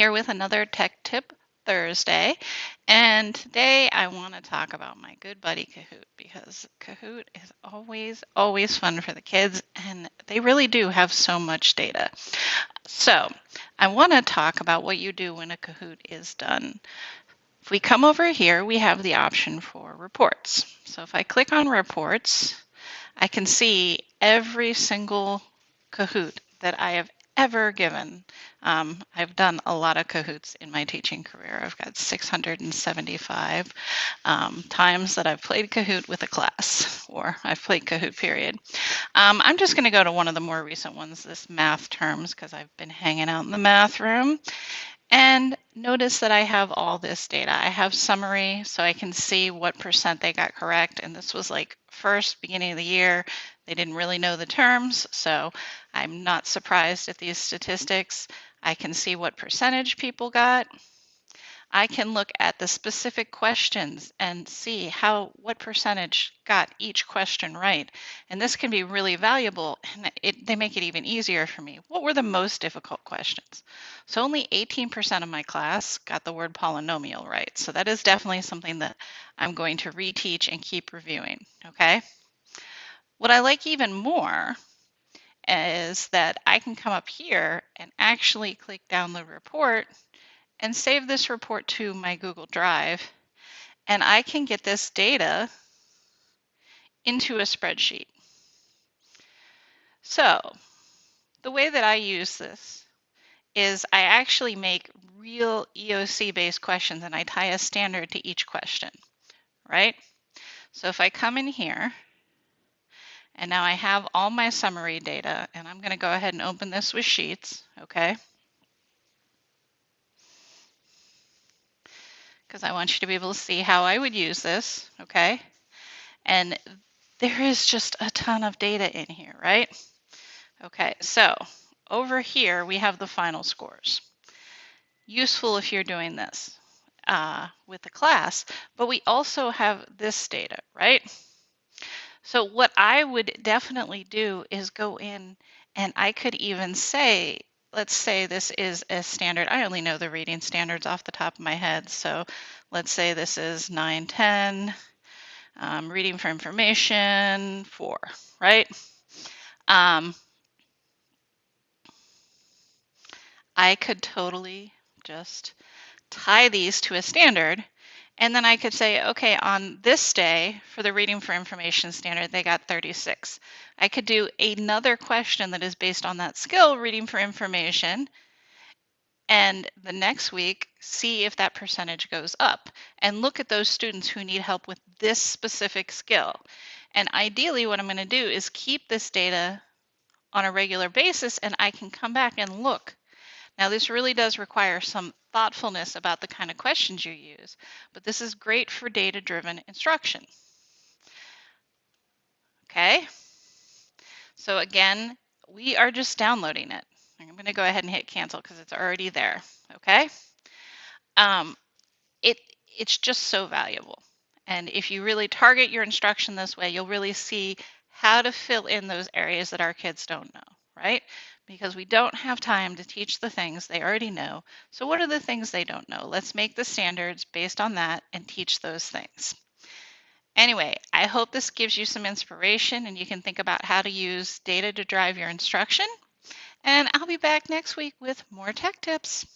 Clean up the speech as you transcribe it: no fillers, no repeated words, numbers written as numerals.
here with another Tech Tip Thursday, and today I want to talk about my good buddy Kahoot because Kahoot is always fun for the kids, and they really do have so much data. So I want to talk about what you do when a Kahoot is done. If we come over here, we have the option for reports. So if I click on reports, I can see every single Kahoot that I have ever given. I've done a lot of Kahoots in my teaching career. I've got 675 times that I've played Kahoot with a class, or I've played Kahoot, period. I'm just going to go to one of the more recent ones, this math terms, because I've been hanging out in the math room. And notice that I have all this data. I have summary, so I can see what percent they got correct. And this was like first beginning of the year. They didn't really know the terms, so I'm not surprised at these statistics. I can see what percentage people got. I can look at the specific questions and see what percentage got each question right. And this can be really valuable, and they make it even easier for me. What were the most difficult questions? So only 18% of my class got the word polynomial right. So that is definitely something that I'm going to reteach and keep reviewing, okay? What I like even more is that I can come up here and actually click down the report and save this report to my Google Drive, and I can get this data into a spreadsheet. So the way that I use this is I actually make real EOC-based questions, and I tie a standard to each question, right? So if I come in here, and now I have all my summary data, and I'm going to go ahead and open this with Sheets, okay? Because I want you to be able to see how I would use this, okay? And there is just a ton of data in here, right? Okay, so over here we have the final scores. Useful if you're doing this with the class, but we also have this data, right? So what I would definitely do is go in, and I could even say, let's say this is a standard. I only know the reading standards off the top of my head. So let's say this is 910, reading for information 4, right? I could totally just tie these to a standard, and then I could say, okay, on this day for the reading for information standard, they got 36. I could do another question that is based on that skill, reading for information, and the next week see if that percentage goes up and look at those students who need help with this specific skill. And ideally what I'm going to do is keep this data on a regular basis, and I can come back and look. Now, this really does require some thoughtfulness about the kind of questions you use, but this is great for data-driven instruction. Okay, so again, we are just downloading it. I'm going to go ahead and hit cancel because it's already there. Okay, it's just so valuable, and if you really target your instruction this way, you'll really see how to fill in those areas that our kids don't know, right? Because we don't have time to teach the things they already know. So what are the things they don't know? Let's make the standards based on that and teach those things. Anyway, I hope this gives you some inspiration and you can think about how to use data to drive your instruction. And I'll be back next week with more tech tips.